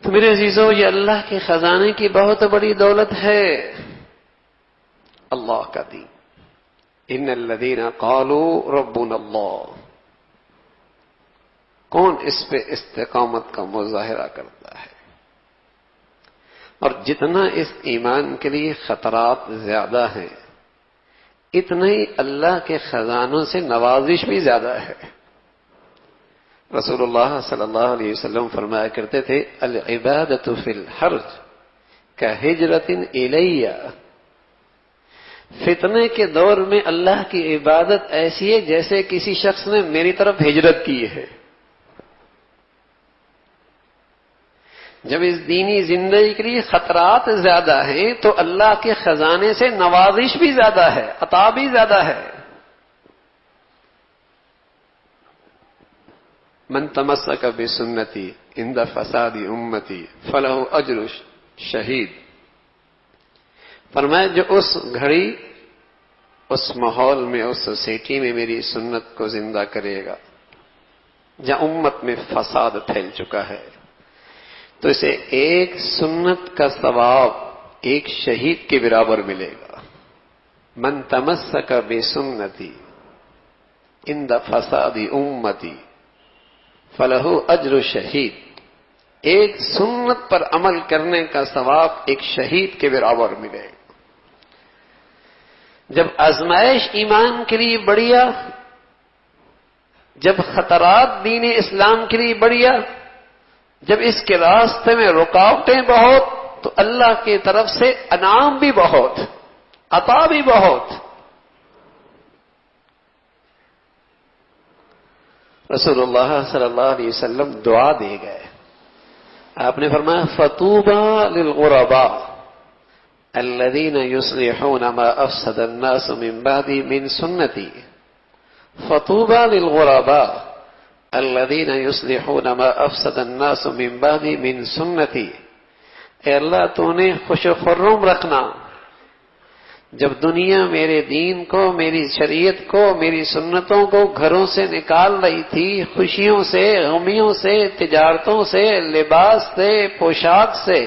تو میرے عزیزوں، یہ اللہ کے خزانے کی بہت بڑی دولت ہے، اللہ کا دین۔ ان الذین قالوا ربنا اللہ، کون اس پہ استقامت کا مظاہرہ کرتا ہے؟ اور جتنا اس ایمان کے لیے خطرات زیادہ ہیں، اتنا ہی اللہ کے خزانوں سے نوازش بھی زیادہ ہے۔ رسول اللہ صلی اللہ علیہ وسلم فرمایا کرتے تھے، العبادۃ فی الحرج کہجرۃ الی، فتنے کے دور میں اللہ کی عبادت ایسی ہے جیسے کسی شخص نے میری طرف ہجرت کی ہے۔ جب اس دینی زندگی کے لیے خطرات زیادہ ہیں تو اللہ کے خزانے سے نوازش بھی زیادہ ہے، عطا بھی زیادہ ہے۔ من تمسک بسنتی عند فساد امتی فلہ اجر شہید، فرمایا جو اس گھڑی، اس ماحول میں، اس سوسائٹی میں میری سنت کو زندہ کرے گا جہاں امت میں فساد پھیل چکا ہے، تو اسے ایک سنت کا ثواب ایک شہید کے برابر ملے گا۔ من تمسک بسنتی عند فساد امتی فلہ اجر شہید، ایک سنت پر عمل کرنے کا ثواب ایک شہید کے برابر ملے گا۔ جب آزمائش ایمان کے لیے بڑھیا، جب خطرات دین اسلام کے لیے بڑھیا، جب اس کے راستے میں رکاوٹیں بہت، تو اللہ کی طرف سے انعام بھی بہت، عطا بھی بہت۔ رسول اللہ صلی اللہ علیہ وسلم دعا دے گئے، آپ نے فرمایا فطوبى للغرباء الذين يصلحون ما افسد الناس من بعدي من سنتي، فطوبى للغرباء الذين يصلحون ما افسد الناس من بعدي من سنتي، اے اللہ تو نے خوش و خرم رکھنا جب دنیا میرے دین کو، میری شریعت کو، میری سنتوں کو گھروں سے نکال رہی تھی، خوشیوں سے، غمیوں سے، تجارتوں سے، لباس سے، پوشاک سے،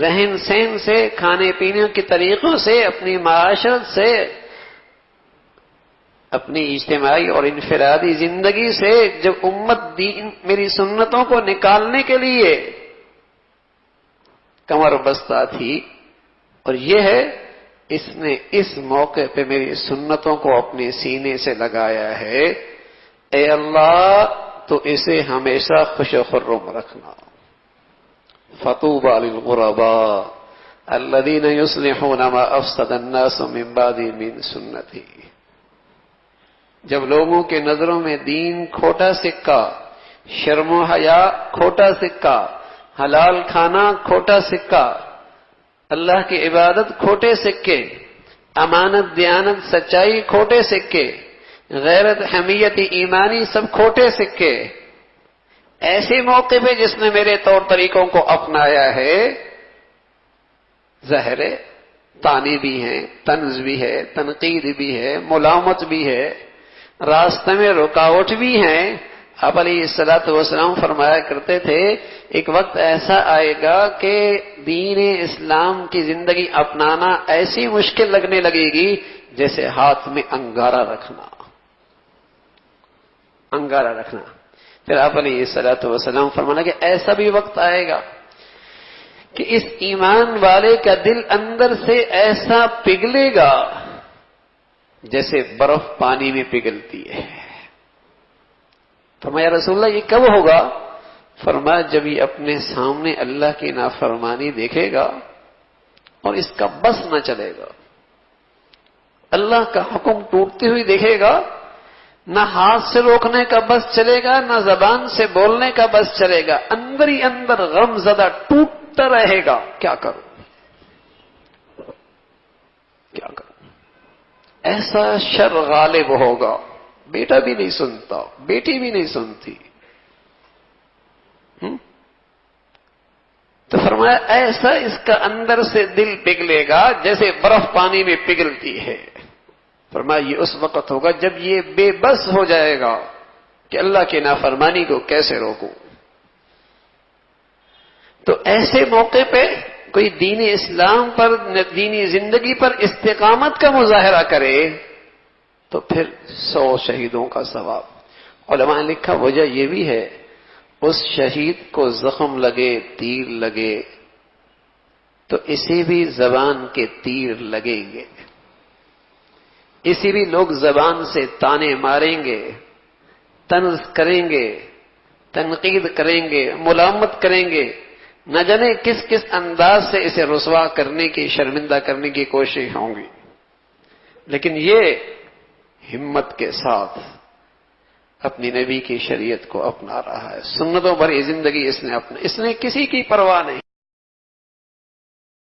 رہن سہن سے، کھانے پینے کے طریقوں سے، اپنی معاشرت سے، اپنی اجتماعی اور انفرادی زندگی سے جب امت دین میری سنتوں کو نکالنے کے لیے کمر بستہ تھی، اور یہ ہے اس نے اس موقع پہ میری سنتوں کو اپنے سینے سے لگایا ہے، اے اللہ تو اسے ہمیشہ خوش و خرم رکھنا۔ فطوبى للغرباء الذين يصلحون ما افسد الناس من بعدي من سنتي، جب لوگوں کے نظروں میں دین کھوٹا سکہ، شرم و حیا کھوٹا سکہ، حلال کھانا کھوٹا سکہ، اللہ کی عبادت کھوٹے سکے، امانت دیانت سچائی کھوٹے سکے، غیرت حمیت ایمانی سب کھوٹے سکے، ایسے موقع پہ جس نے میرے طور طریقوں کو اپنایا ہے، ظاہر ہے طعنے بھی ہیں، طنز بھی ہے، تنقید بھی ہے، ملامت بھی ہے، راستے میں رکاوٹ بھی ہیں۔ آپ علیہ الصلوۃ والسلام فرمایا کرتے تھے ایک وقت ایسا آئے گا کہ دین اسلام کی زندگی اپنانا ایسی مشکل لگنے لگے گی جیسے ہاتھ میں انگارہ رکھنا، انگارہ رکھنا۔ پھر آپ علیہ الصلوۃ والسلام فرمانا کہ ایسا بھی وقت آئے گا کہ اس ایمان والے کا دل اندر سے ایسا پگھلے گا جیسے برف پانی میں پگھلتی ہے۔ فرمایا رسول اللہ یہ کب ہوگا؟ فرمایا جب یہ اپنے سامنے اللہ کی نافرمانی دیکھے گا اور اس کا بس نہ چلے گا، اللہ کا حکم ٹوٹتے ہوئے دیکھے گا، نہ ہاتھ سے روکنے کا بس چلے گا، نہ زبان سے بولنے کا بس چلے گا، اندر ہی اندر غم زدہ ٹوٹتا رہے گا، کیا کروں کیا کروں۔ ایسا شر غالب ہوگا، بیٹا بھی نہیں سنتا، بیٹی بھی نہیں سنتی۔ تو فرمایا ایسا اس کا اندر سے دل پگھلے گا جیسے برف پانی میں پگھلتی ہے۔ فرمایا یہ اس وقت ہوگا جب یہ بے بس ہو جائے گا کہ اللہ کی نافرمانی کو کیسے روکوں۔ تو ایسے موقع پہ کوئی دین اسلام پر، دینی زندگی پر استقامت کا مظاہرہ کرے تو پھر 100 شہیدوں کا ثواب۔ علماء نے لکھا وجہ یہ بھی ہے، اس شہید کو زخم لگے، تیر لگے تو اسے بھی زبان کے تیر لگیں گے، اسی بھی لوگ زبان سے تانے ماریں گے، طنز کریں گے، تنقید کریں گے، ملامت کریں گے، نہ جانے کس کس انداز سے اسے رسوا کرنے کی، شرمندہ کرنے کی کوشش ہوں گی، لیکن یہ ہمت کے ساتھ اپنی نبی کی شریعت کو اپنا رہا ہے، سنتوں پر یہ زندگی اس نے کسی کی پرواہ نہیں۔